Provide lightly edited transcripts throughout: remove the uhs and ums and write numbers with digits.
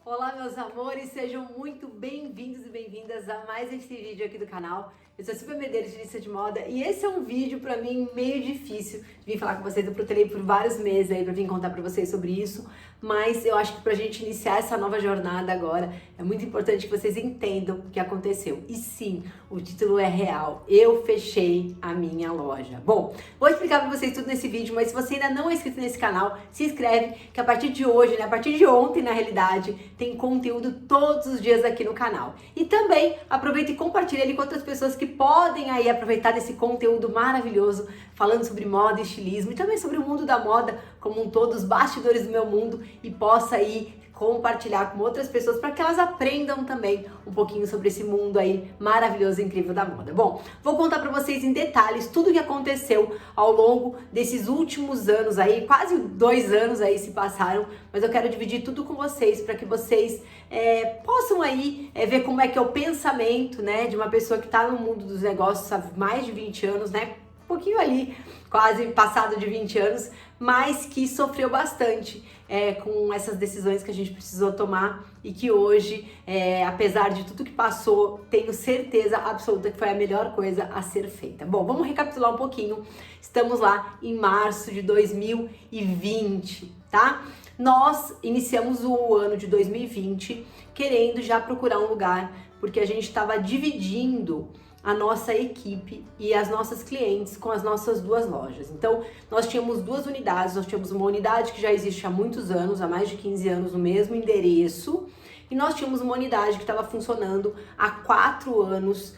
Olá, meus amores, sejam muito bem-vindos e bem-vindas a mais esse vídeo aqui do canal. Eu sou a Silvia Medeiros, estilista de moda, e esse é um vídeo pra mim meio difícil de vir falar com vocês. Eu protelei por vários meses aí pra vir contar pra vocês sobre isso, mas eu acho que pra gente iniciar essa nova jornada agora, é muito importante que vocês entendam o que aconteceu. E sim, o título é real. Eu fechei a minha loja. Bom, vou explicar pra vocês tudo nesse vídeo, mas se você ainda não é inscrito nesse canal, se inscreve, que a partir de hoje, a partir de ontem, na realidade, tem conteúdo todos os dias aqui no canal. E também aproveita e compartilha ele com outras pessoas que podem aí aproveitar desse conteúdo maravilhoso, falando sobre moda e estilismo e também sobre o mundo da moda como um todo, os bastidores do meu mundo, e possa aí compartilhar com outras pessoas para que elas aprendam também um pouquinho sobre esse mundo aí maravilhoso e incrível da moda. Bom, vou contar para vocês em detalhes tudo o que aconteceu ao longo desses últimos anos aí, quase 2 anos aí se passaram, mas eu quero dividir tudo com vocês para que vocês possam aí ver como é que é o pensamento, né, de uma pessoa que está no mundo dos negócios há mais de 20 anos, né, um pouquinho ali, quase passado de 20 anos, mas que sofreu bastante com essas decisões que a gente precisou tomar e que hoje, apesar de tudo que passou, tenho certeza absoluta que foi a melhor coisa a ser feita. Bom, vamos recapitular um pouquinho. Estamos lá em março de 2020, tá? Nós iniciamos o ano de 2020 querendo já procurar um lugar, porque a gente estava dividindo a nossa equipe e as nossas clientes com as nossas 2 lojas. Então, nós tínhamos 2 unidades, nós tínhamos uma unidade que já existe há muitos anos, há mais de 15 anos, no mesmo endereço, e nós tínhamos uma unidade que estava funcionando há 4 anos,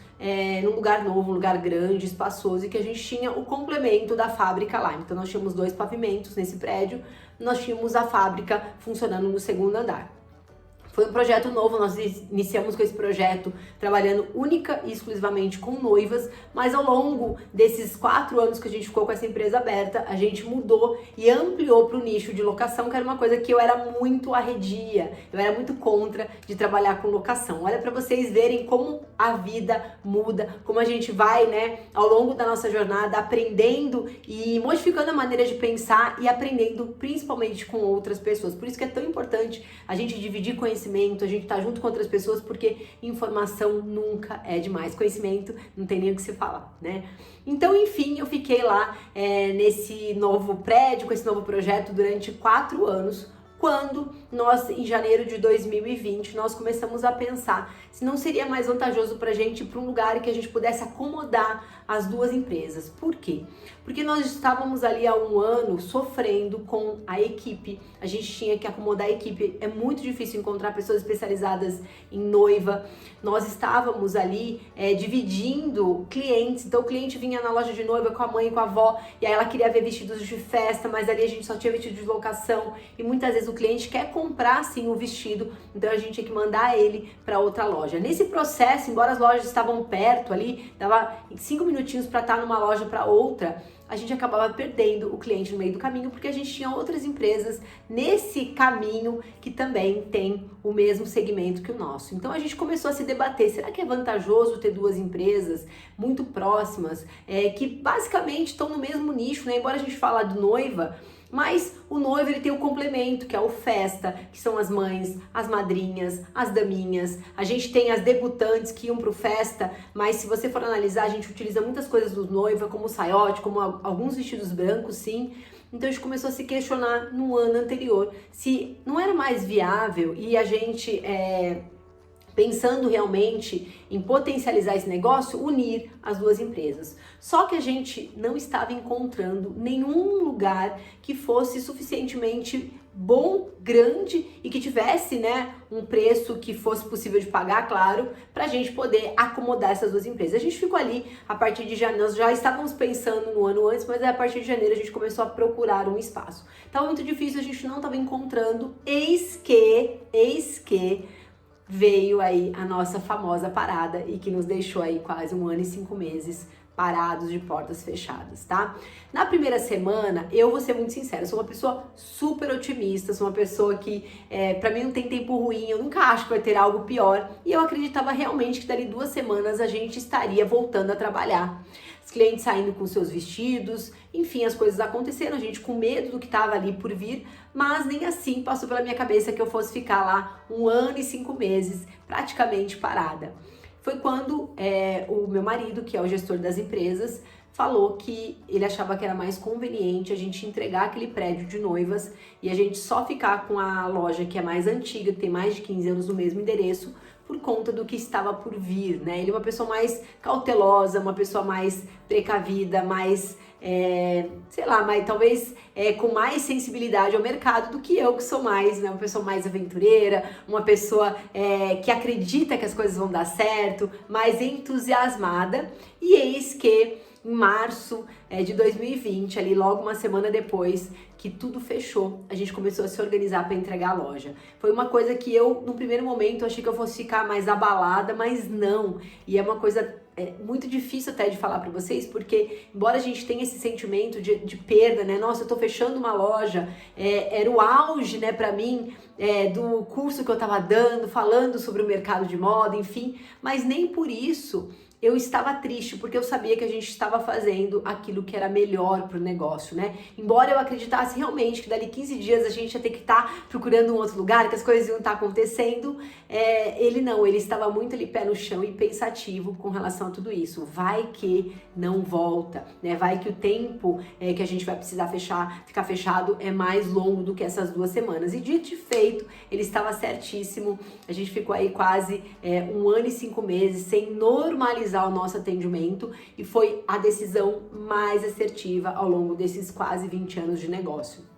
num lugar novo, um lugar grande, espaçoso, e que a gente tinha o complemento da fábrica lá. Então, nós tínhamos 2 pavimentos nesse prédio, nós tínhamos a fábrica funcionando no 2º andar. Foi um projeto novo, nós iniciamos com esse projeto trabalhando única e exclusivamente com noivas, mas ao longo desses 4 anos que a gente ficou com essa empresa aberta, a gente mudou e ampliou para o nicho de locação, que era uma coisa que eu era muito arredia, eu era muito contra de trabalhar com locação. Olha para vocês verem como a vida muda, como a gente vai, né, ao longo da nossa jornada aprendendo e modificando a maneira de pensar e aprendendo principalmente com outras pessoas. Por isso que é tão importante a gente dividir conhecimento, a gente tá junto com outras pessoas, porque informação nunca é demais. Conhecimento não tem nem o que se falar, né? Então, enfim, eu fiquei lá nesse novo prédio, com esse novo projeto durante 4 anos, quando nós, em janeiro de 2020, nós começamos a pensar se não seria mais vantajoso pra gente ir para um lugar que a gente pudesse acomodar as 2 empresas. Por quê? Porque nós estávamos ali há 1 ano sofrendo com a equipe, a gente tinha que acomodar a equipe, é muito difícil encontrar pessoas especializadas em noiva, nós estávamos ali dividindo clientes, então o cliente vinha na loja de noiva com a mãe e com a avó, e aí ela queria ver vestidos de festa, mas ali a gente só tinha vestido de locação, e muitas vezes o cliente quer comprar sim o vestido, então a gente tinha que mandar ele para outra loja. Nesse processo, embora as lojas estavam perto ali, dava 5 minutinhos para estar numa loja para outra, a gente acabava perdendo o cliente no meio do caminho, porque a gente tinha outras empresas nesse caminho que também tem o mesmo segmento que o nosso. Então a gente começou a se debater, será que é vantajoso ter 2 empresas muito próximas, que basicamente estão no mesmo nicho, né? Embora a gente fale de noiva, mas o noivo ele tem o complemento, que é o festa, que são as mães, as madrinhas, as daminhas. A gente tem as debutantes que iam pro festa, mas se você for analisar, a gente utiliza muitas coisas do noiva, como o saiote, como alguns vestidos brancos, sim. Então a gente começou a se questionar no ano anterior se não era mais viável e a gente pensando realmente em potencializar esse negócio, unir as 2 empresas. Só que a gente não estava encontrando nenhum lugar que fosse suficientemente bom, grande e que tivesse, né, um preço que fosse possível de pagar, claro, para a gente poder acomodar essas 2 empresas. A gente ficou ali a partir de janeiro, nós já estávamos pensando no ano antes, mas a partir de janeiro a gente começou a procurar um espaço. Estava muito difícil, a gente não estava encontrando, eis que veio aí a nossa famosa parada e que nos deixou aí quase 1 ano e 5 meses parados de portas fechadas, tá? Na primeira semana, eu vou ser muito sincera, sou uma pessoa super otimista, sou uma pessoa que, pra mim não tem tempo ruim, eu nunca acho que vai ter algo pior, e eu acreditava realmente que dali 2 semanas a gente estaria voltando a trabalhar. os clientes saindo com seus vestidos, enfim, as coisas aconteceram, a gente com medo do que estava ali por vir, mas nem assim passou pela minha cabeça que eu fosse ficar lá 1 ano e 5 meses, praticamente parada. Foi quando o meu marido, que é o gestor das empresas, falou que ele achava que era mais conveniente a gente entregar aquele prédio de noivas e a gente só ficar com a loja que é mais antiga, que tem mais de 15 anos no mesmo endereço, por conta do que estava por vir, né? Ele é uma pessoa mais cautelosa, uma pessoa mais precavida, mais, sei lá, mas talvez com mais sensibilidade ao mercado do que eu, que sou mais, né? Uma pessoa mais aventureira, uma pessoa que acredita que as coisas vão dar certo, mais entusiasmada. E eis que em março de 2020, ali logo uma semana depois que tudo fechou, a gente começou a se organizar para entregar a loja. Foi uma coisa que eu, no primeiro momento, achei que eu fosse ficar mais abalada, mas não. E é uma coisa muito difícil até de falar para vocês, porque embora a gente tenha esse sentimento de perda, né? Nossa, eu tô fechando uma loja, era o auge, né, para mim, do curso que eu tava dando, falando sobre o mercado de moda, enfim, mas nem por isso eu estava triste, porque eu sabia que a gente estava fazendo aquilo que era melhor para o negócio, né? Embora eu acreditasse realmente que dali 15 dias a gente ia ter que estar procurando um outro lugar, que as coisas iam estar acontecendo, ele estava muito ali pé no chão e pensativo com relação a tudo isso. Vai que não volta, né? Vai que o tempo que a gente vai precisar ficar fechado é mais longo do que essas 2 semanas. E dito e feito, ele estava certíssimo. A gente ficou aí quase 1 ano e 5 meses sem normalizar o nosso atendimento e foi a decisão mais assertiva ao longo desses quase 20 anos de negócio.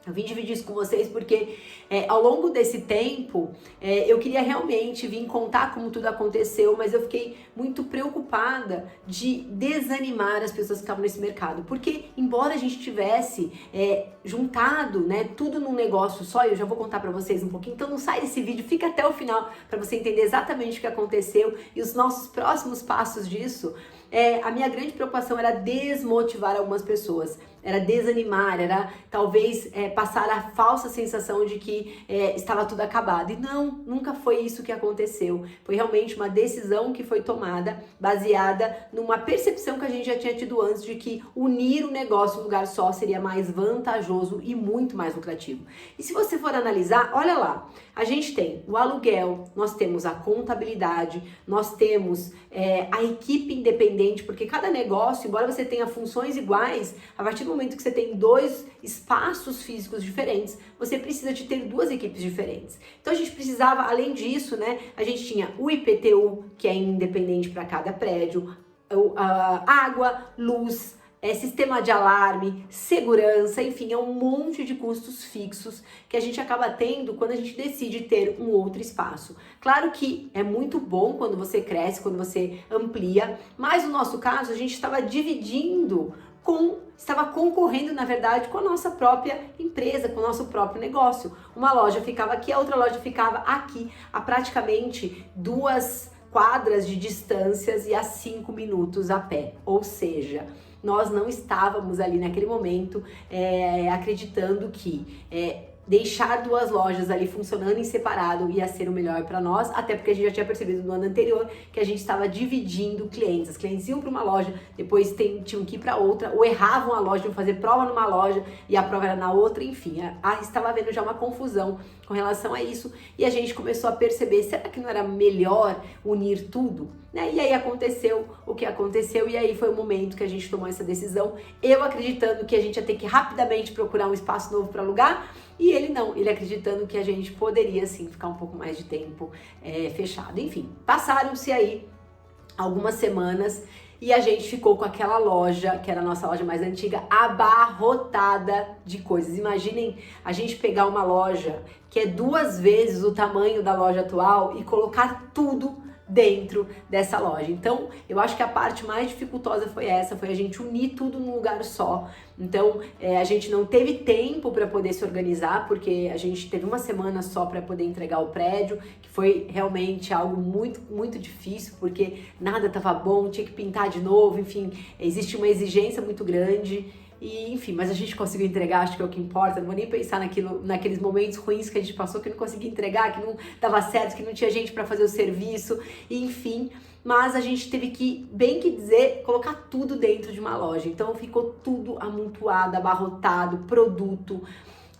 Eu vim dividir isso com vocês porque ao longo desse tempo eu queria realmente vir contar como tudo aconteceu, mas eu fiquei muito preocupada de desanimar as pessoas que estavam nesse mercado, porque embora a gente tivesse juntado, né, tudo num negócio só, eu já vou contar para vocês um pouquinho, então não sai desse vídeo, fica até o final para você entender exatamente o que aconteceu e os nossos próximos passos disso. A minha grande preocupação era desmotivar algumas pessoas, era desanimar, era talvez passar a falsa sensação de que estava tudo acabado. E não, nunca foi isso que aconteceu. Foi realmente uma decisão que foi tomada baseada numa percepção que a gente já tinha tido antes de que unir o negócio em um lugar só seria mais vantajoso e muito mais lucrativo. E se você for analisar, olha lá, a gente tem o aluguel, nós temos a contabilidade, nós temos a equipe independente, porque cada negócio, embora você tenha funções iguais, a partir do momento que você tem 2 espaços físicos diferentes, você precisa de ter 2 equipes diferentes. Então a gente precisava, além disso, né, a gente tinha o IPTU, que é independente para cada prédio, água, luz, sistema de alarme, segurança, enfim, é um monte de custos fixos que a gente acaba tendo quando a gente decide ter um outro espaço. Claro que é muito bom quando você cresce, quando você amplia, mas no nosso caso a gente estava estava concorrendo, na verdade, com a nossa própria empresa, com o nosso próprio negócio. Uma loja ficava aqui, a outra loja ficava aqui, a praticamente 2 quadras de distâncias e a 5 minutos a pé, ou seja, nós não estávamos ali naquele momento acreditando que deixar 2 lojas ali funcionando em separado ia ser o melhor para nós, até porque a gente já tinha percebido no ano anterior que a gente estava dividindo clientes. As clientes iam para uma loja, depois tinham que ir para outra, ou erravam a loja, iam fazer prova numa loja e a prova era na outra, enfim, estava havendo já uma confusão com relação a isso e a gente começou a perceber, será que não era melhor unir tudo? Né? E aí aconteceu o que aconteceu e aí foi o momento que a gente tomou essa decisão, eu acreditando que a gente ia ter que rapidamente procurar um espaço novo para alugar e ele não, ele acreditando que a gente poderia sim ficar um pouco mais de tempo fechado. Enfim, passaram-se aí algumas semanas e a gente ficou com aquela loja, que era a nossa loja mais antiga, abarrotada de coisas. Imaginem a gente pegar uma loja que é 2 vezes o tamanho da loja atual e colocar tudo dentro dessa loja. Então, eu acho que a parte mais dificultosa foi essa, foi a gente unir tudo num lugar só. Então, a gente não teve tempo para poder se organizar, porque a gente teve 1 semana só para poder entregar o prédio, que foi realmente algo muito, muito difícil, porque nada estava bom, tinha que pintar de novo, enfim, existe uma exigência muito grande. E, enfim, mas a gente conseguiu entregar, acho que é o que importa. Não vou nem pensar naqueles momentos ruins que a gente passou, que não conseguia entregar, que não dava certo, que não tinha gente para fazer o serviço, e, enfim. Mas a gente teve que, bem que dizer, colocar tudo dentro de uma loja. Então ficou tudo amontoado, abarrotado, produto.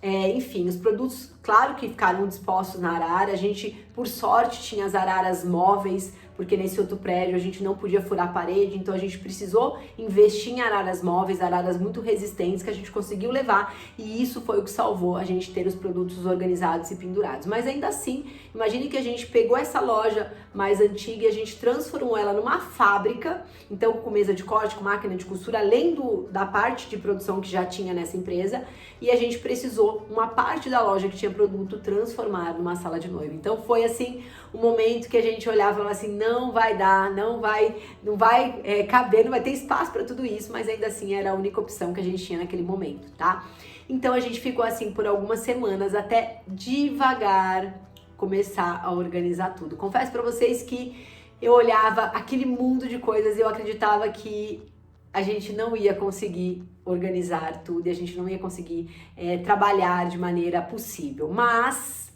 Enfim, os produtos, claro que ficaram dispostos na arara. A gente, por sorte, tinha as araras móveis, porque nesse outro prédio a gente não podia furar a parede, então a gente precisou investir em araras móveis, araras muito resistentes que a gente conseguiu levar, e isso foi o que salvou a gente ter os produtos organizados e pendurados. Mas ainda assim, imagine que a gente pegou essa loja mais antiga e a gente transformou ela numa fábrica, então com mesa de corte, com máquina de costura, além da parte de produção que já tinha nessa empresa, e a gente precisou uma parte da loja que tinha produto transformar numa sala de noiva. Então foi assim um momento que a gente olhava e falava assim, não vai dar, não vai caber, não vai ter espaço para tudo isso, mas ainda assim era a única opção que a gente tinha naquele momento, tá? Então a gente ficou assim por algumas semanas até devagar começar a organizar tudo. Confesso para vocês que eu olhava aquele mundo de coisas e eu acreditava que a gente não ia conseguir organizar tudo e a gente não ia conseguir trabalhar de maneira possível, mas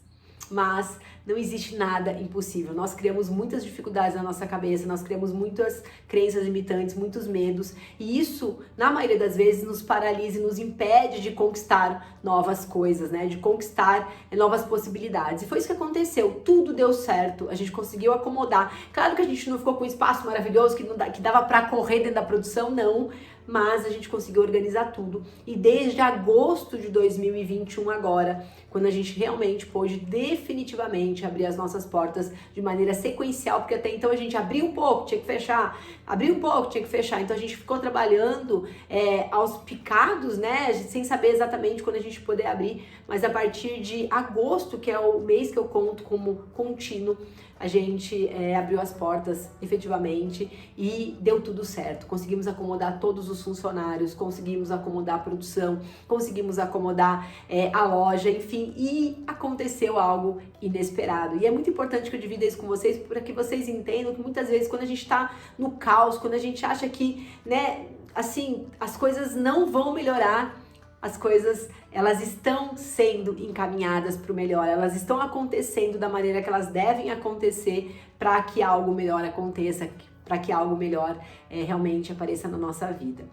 não existe nada impossível. Nós criamos muitas dificuldades na nossa cabeça, nós criamos muitas crenças limitantes, muitos medos, e isso, na maioria das vezes, nos paralisa e nos impede de conquistar novas coisas, né? De conquistar novas possibilidades. E foi isso que aconteceu. Tudo deu certo, a gente conseguiu acomodar. Claro que a gente não ficou com um espaço maravilhoso que dava para correr dentro da produção, não, mas a gente conseguiu organizar tudo. E desde agosto de 2021 agora, quando a gente realmente pôde definitivamente abrir as nossas portas de maneira sequencial, porque até então a gente abria um pouco, tinha que fechar, abria um pouco, tinha que fechar. Então a gente ficou trabalhando aos picados, né, sem saber exatamente quando a gente poder abrir, mas a partir de agosto, que é o mês que eu conto como contínuo, a gente abriu as portas efetivamente e deu tudo certo. Conseguimos acomodar todos os funcionários, conseguimos acomodar a produção, conseguimos acomodar a loja, enfim, e aconteceu algo inesperado. E é muito importante que eu divida isso com vocês para que vocês entendam que muitas vezes quando a gente está no caos, quando a gente acha que, né, assim, as coisas não vão melhorar, as coisas, elas estão sendo encaminhadas para o melhor, elas estão acontecendo da maneira que elas devem acontecer para que algo melhor aconteça, para que algo melhor realmente apareça na nossa vida.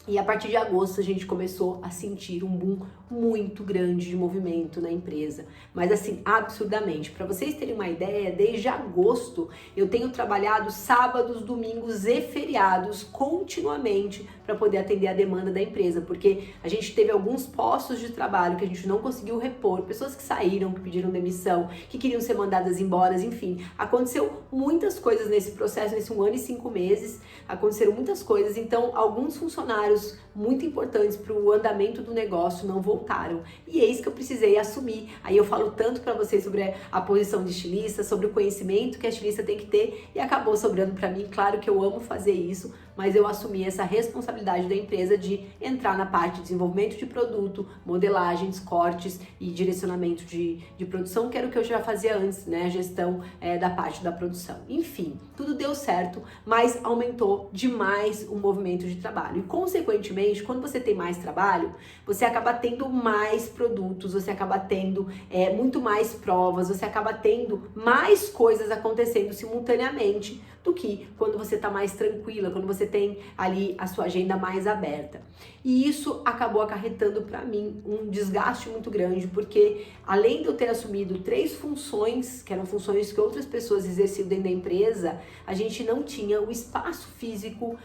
E a partir de agosto a gente começou a sentir um boom muito grande de movimento na empresa, mas assim, absurdamente. Para vocês terem uma ideia, desde agosto eu tenho trabalhado sábados, domingos e feriados continuamente para poder atender a demanda da empresa, porque a gente teve alguns postos de trabalho que a gente não conseguiu repor, pessoas que saíram, que pediram demissão, que queriam ser mandadas embora, enfim. Aconteceu muitas coisas nesse processo, nesse 1 ano e 5 meses, aconteceram muitas coisas, então alguns funcionários muito importantes para o andamento do negócio não voltaram. E eis que eu precisei assumir. Aí eu falo tanto para vocês sobre a posição de estilista, sobre o conhecimento que a estilista tem que ter, e acabou sobrando para mim. Claro que eu amo fazer isso, mas eu assumi essa responsabilidade da empresa de entrar na parte de desenvolvimento de produto, modelagens, cortes e direcionamento de produção, que era o que eu já fazia antes, né? A gestão da parte da produção. Enfim, tudo deu certo, mas aumentou demais o movimento de trabalho. E, consequentemente, quando você tem mais trabalho, você acaba tendo mais produtos, você acaba tendo muito mais provas, você acaba tendo mais coisas acontecendo simultaneamente do que quando você está mais tranquila, quando você tem ali a sua agenda mais aberta. E isso acabou acarretando para mim um desgaste muito grande, porque além de eu ter assumido 3 funções, que eram funções que outras pessoas exerciam dentro da empresa, a gente não tinha o espaço físico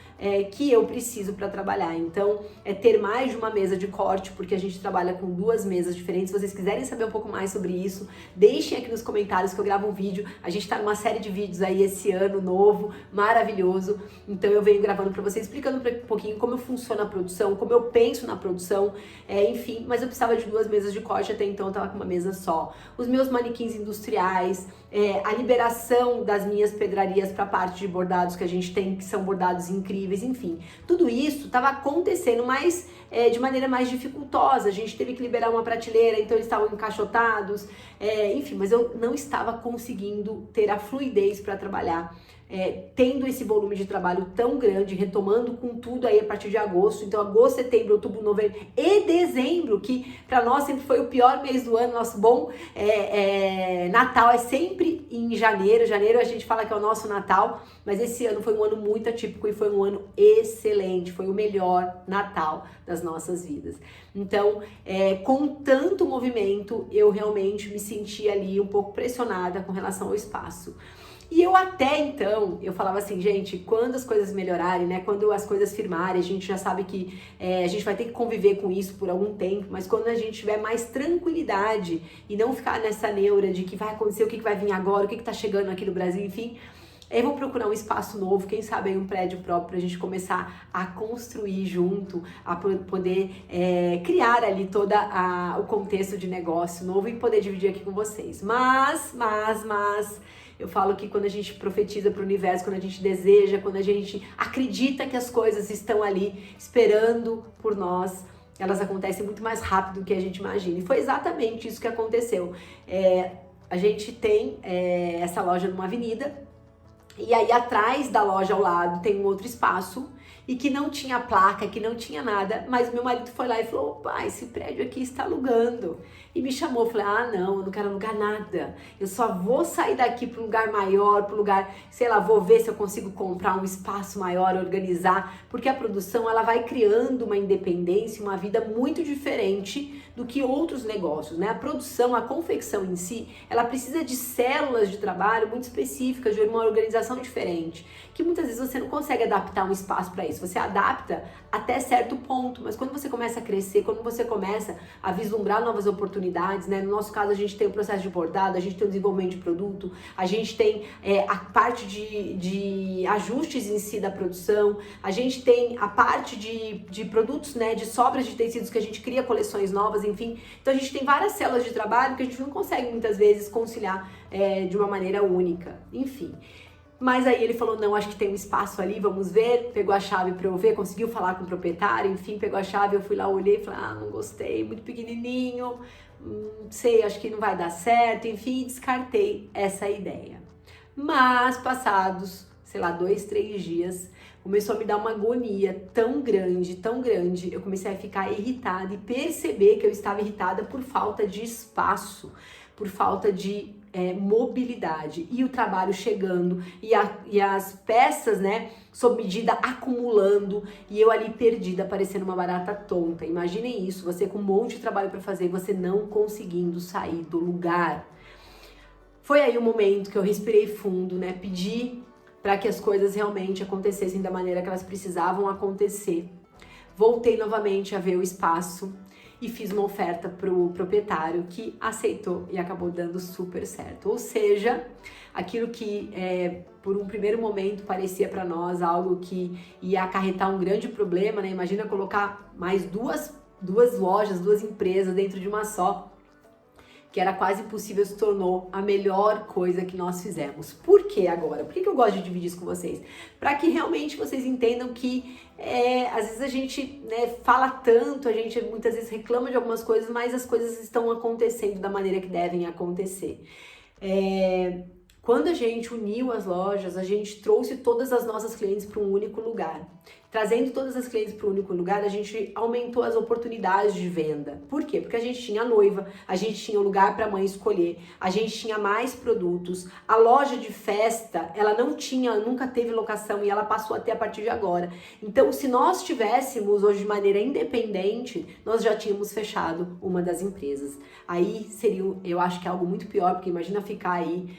que eu preciso para trabalhar. Então, ter mais de uma mesa de corte, porque a gente trabalha com 2 mesas diferentes. Se vocês quiserem saber um pouco mais sobre isso, deixem aqui nos comentários que eu gravo um vídeo. A gente está numa série de vídeos aí esse ano novo, maravilhoso. Então eu venho gravando para vocês, explicando um pouquinho como funciona a produção, como eu penso na produção, enfim, mas eu precisava de 2 mesas de corte, até então eu tava com uma mesa só. Os meus manequins industriais, a liberação das minhas pedrarias para a parte de bordados que a gente tem, que são bordados incríveis, enfim. Tudo isso estava acontecendo, mas de maneira mais dificultosa. A gente teve que liberar uma prateleira, então eles estavam encaixotados, enfim, mas eu não estava conseguindo ter a fluidez para trabalhar tendo esse volume de trabalho tão grande, retomando com tudo aí a partir de agosto. Então, agosto, setembro, outubro, novembro e dezembro, que para nós sempre foi o pior mês do ano. Nosso bom Natal é sempre em janeiro. Janeiro a gente fala que é o nosso Natal, mas esse ano foi um ano muito atípico e foi um ano excelente. Foi o melhor Natal das nossas vidas. Então, com tanto movimento, eu realmente me senti ali um pouco pressionada com relação ao espaço. E eu até então, eu falava assim, gente, quando as coisas melhorarem, né, quando as coisas firmarem, a gente já sabe que a gente vai ter que conviver com isso por algum tempo, mas quando a gente tiver mais tranquilidade e não ficar nessa neura de que vai acontecer, o que vai vir agora, o que tá chegando aqui no Brasil, enfim, eu vou procurar um espaço novo, quem sabe aí um prédio próprio pra gente começar a construir junto, a poder criar ali todo o contexto de negócio novo e poder dividir aqui com vocês. Mas, eu falo que quando a gente profetiza para o universo, quando a gente deseja, quando a gente acredita que as coisas estão ali esperando por nós, elas acontecem muito mais rápido do que a gente imagina. E foi exatamente isso que aconteceu. A gente tem essa loja numa avenida, e aí atrás da loja ao lado tem um outro espaço e que não tinha placa, que não tinha nada, mas meu marido foi lá e falou, opa, esse prédio aqui está alugando. E me chamou, falei, ah não, eu não quero alugar nada, eu só vou sair daqui para um lugar maior, para um lugar, sei lá, vou ver se eu consigo comprar um espaço maior, organizar, porque a produção ela vai criando uma independência, uma vida muito diferente do que outros negócios, né? A produção, a confecção em si, ela precisa de células de trabalho muito específicas, de uma organização diferente, que muitas vezes você não consegue adaptar um espaço para isso. Você adapta até certo ponto, mas quando você começa a crescer, quando você começa a vislumbrar novas oportunidades, né? No nosso caso, a gente tem o processo de bordado, a gente tem o desenvolvimento de produto, a gente tem a parte de ajustes em si da produção, a gente tem a parte de produtos, né? De sobras de tecidos que a gente cria coleções novas, enfim. Então a gente tem várias células de trabalho que a gente não consegue muitas vezes conciliar de uma maneira única, enfim. Mas aí ele falou, não, acho que tem um espaço ali, vamos ver, pegou a chave para eu ver, conseguiu falar com o proprietário, enfim, pegou a chave, eu fui lá, olhei e falei, ah, não gostei, muito pequenininho, sei, acho que não vai dar certo, enfim, descartei essa ideia. Mas passados, sei lá, 2, 3 dias, começou a me dar uma agonia tão grande, eu comecei a ficar irritada e perceber que eu estava irritada por falta de espaço, por falta de mobilidade, e o trabalho chegando, e as peças, né, sob medida acumulando, e eu ali perdida, parecendo uma barata tonta. Imaginem isso, você com um monte de trabalho para fazer, você não conseguindo sair do lugar. Foi aí o momento que eu respirei fundo, né, pedi para que as coisas realmente acontecessem da maneira que elas precisavam acontecer. Voltei novamente a ver o espaço e fiz uma oferta pro proprietário, que aceitou e acabou dando super certo. Ou seja, aquilo que por um primeiro momento parecia para nós algo que ia acarretar um grande problema, né? Imagina colocar mais duas lojas, 2 empresas dentro de uma só, que era quase impossível, se tornou a melhor coisa que nós fizemos. Por que agora? Por que eu gosto de dividir isso com vocês? Para que realmente vocês entendam que às vezes a gente fala tanto, a gente muitas vezes reclama de algumas coisas, mas as coisas estão acontecendo da maneira que devem acontecer. Quando a gente uniu as lojas, a gente trouxe todas as nossas clientes para um único lugar. Trazendo todas as clientes para um único lugar, a gente aumentou as oportunidades de venda. Por quê? Porque a gente tinha a noiva, a gente tinha o lugar para a mãe escolher, a gente tinha mais produtos. A loja de festa, ela não tinha, nunca teve locação, e ela passou a ter a partir de agora. Então, se nós tivéssemos hoje de maneira independente, nós já tínhamos fechado uma das empresas. Aí seria, eu acho que é algo muito pior, porque imagina ficar aí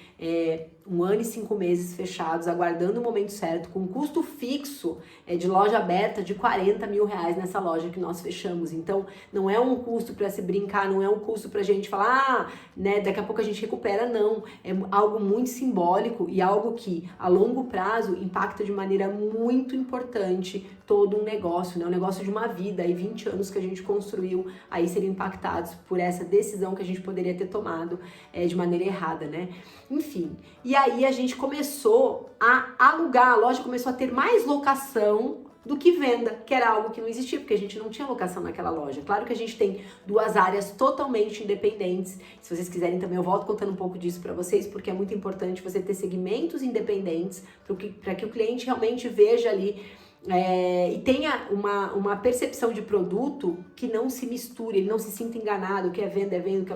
1 ano e 5 meses fechados, aguardando o momento certo, com um custo fixo de loja aberta de 40 mil reais nessa loja que nós fechamos. Então, não é um custo para se brincar, não é um custo para a gente falar, daqui a pouco a gente recupera, não. É algo muito simbólico e algo que, a longo prazo, impacta de maneira muito importante todo um negócio, né? Um negócio de uma vida, e 20 anos que a gente construiu, aí seriam impactados por essa decisão que a gente poderia ter tomado de maneira errada, né? Enfim, e aí a gente começou a alugar, a loja começou a ter mais locação do que venda, que era algo que não existia, porque a gente não tinha locação naquela loja. Claro que a gente tem duas áreas totalmente independentes. Se vocês quiserem também eu volto contando um pouco disso para vocês, porque é muito importante você ter segmentos independentes para que o cliente realmente veja ali e tenha uma percepção de produto que não se misture, ele não se sinta enganado, o que é venda, o que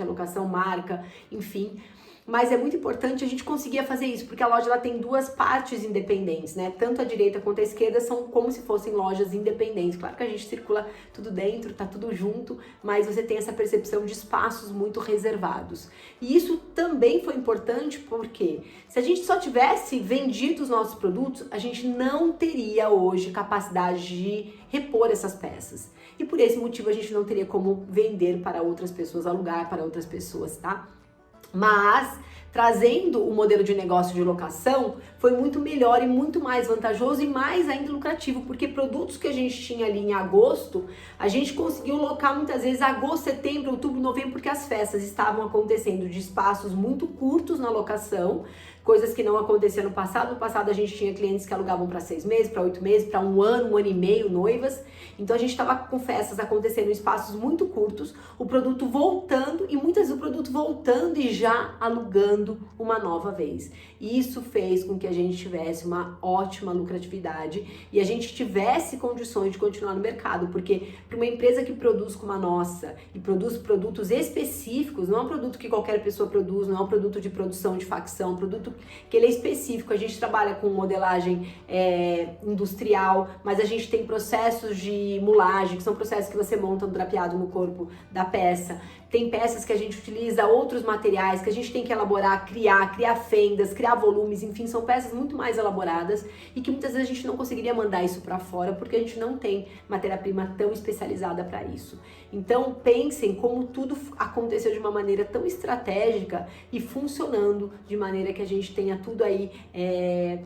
é locação, marca, enfim. Mas é muito importante a gente conseguir fazer isso, porque a loja ela tem duas partes independentes, né? Tanto a direita quanto a esquerda são como se fossem lojas independentes. Claro que a gente circula tudo dentro, tá tudo junto, mas você tem essa percepção de espaços muito reservados. E isso também foi importante porque se a gente só tivesse vendido os nossos produtos, a gente não teria hoje capacidade de repor essas peças. E por esse motivo a gente não teria como vender para outras pessoas, alugar para outras pessoas, tá? Mas, trazendo o modelo de negócio de locação, foi muito melhor e muito mais vantajoso e mais ainda lucrativo, porque produtos que a gente tinha ali em agosto, a gente conseguiu locar muitas vezes agosto, setembro, outubro, novembro, porque as festas estavam acontecendo de espaços muito curtos na locação, coisas que não aconteciam no passado. No passado a gente tinha clientes que alugavam para 6 meses, para 8 meses, para um ano e meio, noivas. Então a gente estava com festas acontecendo em espaços muito curtos, o produto voltando e muitas vezes o produto voltando e já alugando uma nova vez. E isso fez com que a gente tivesse uma ótima lucratividade e a gente tivesse condições de continuar no mercado, porque para uma empresa que produz como a nossa e produz produtos específicos, não é um produto que qualquer pessoa produz, não é um produto de produção de facção, é um produto que ele é específico. A gente trabalha com modelagem industrial, mas a gente tem processos de mulagem, que são processos que você monta um drapeado no corpo da peça. Tem peças que a gente utiliza outros materiais, que a gente tem que elaborar, criar fendas, criar volumes, enfim, são peças muito mais elaboradas e que muitas vezes a gente não conseguiria mandar isso para fora porque a gente não tem matéria-prima tão especializada para isso. Então, pensem como tudo aconteceu de uma maneira tão estratégica e funcionando de maneira que a gente tenha tudo aí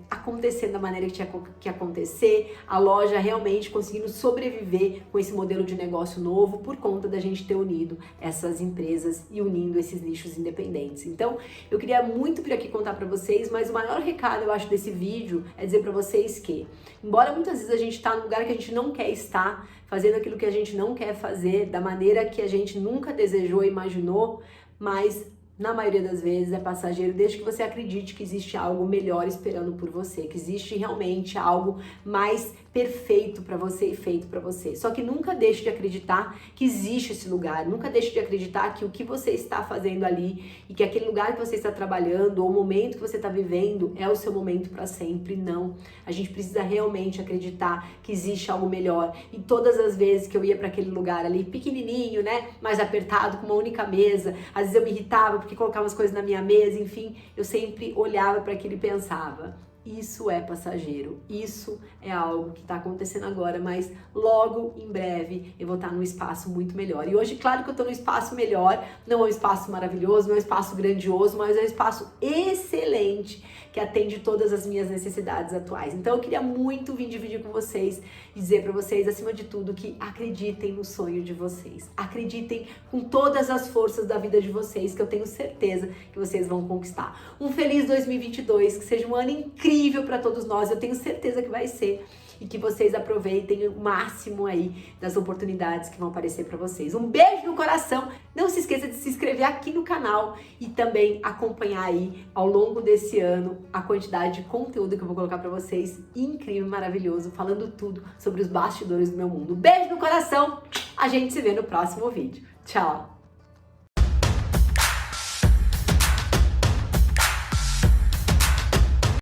acontecendo da maneira que tinha que acontecer, a loja realmente conseguindo sobreviver com esse modelo de negócio novo por conta da gente ter unido essas empresas e unindo esses nichos independentes. Então, eu queria muito vir aqui contar para vocês, mas o maior recado, eu acho, desse vídeo é dizer para vocês que, embora muitas vezes a gente tá no lugar que a gente não quer estar, fazendo aquilo que a gente não quer fazer, da maneira que a gente nunca desejou e imaginou, mas na maioria das vezes é passageiro, desde que você acredite que existe algo melhor esperando por você, que existe realmente algo mais perfeito para você e feito para você. Só que nunca deixe de acreditar que existe esse lugar, nunca deixe de acreditar que o que você está fazendo ali e que aquele lugar que você está trabalhando ou o momento que você está vivendo é o seu momento para sempre. Não. A gente precisa realmente acreditar que existe algo melhor. E todas as vezes que eu ia para aquele lugar ali, pequenininho, né, mais apertado, com uma única mesa, às vezes eu me irritava porque colocava as coisas na minha mesa, enfim, eu sempre olhava para aquilo e pensava: isso é passageiro, isso é algo que está acontecendo agora, mas logo em breve eu vou estar num espaço muito melhor. E hoje, claro que eu estou num espaço melhor, não é um espaço maravilhoso, não é um espaço grandioso, mas é um espaço excelente que atende todas as minhas necessidades atuais. Então eu queria muito vir dividir com vocês e dizer para vocês, acima de tudo, que acreditem no sonho de vocês. Acreditem com todas as forças da vida de vocês, que eu tenho certeza que vocês vão conquistar. Um feliz 2022, que seja um ano incrível para todos nós, eu tenho certeza que vai ser. E que vocês aproveitem o máximo aí das oportunidades que vão aparecer para vocês. Um beijo no coração. Não se esqueça de se inscrever aqui no canal e também acompanhar aí ao longo desse ano a quantidade de conteúdo que eu vou colocar para vocês, incrível, maravilhoso, falando tudo sobre os bastidores do meu mundo. Beijo no coração. A gente se vê no próximo vídeo. Tchau.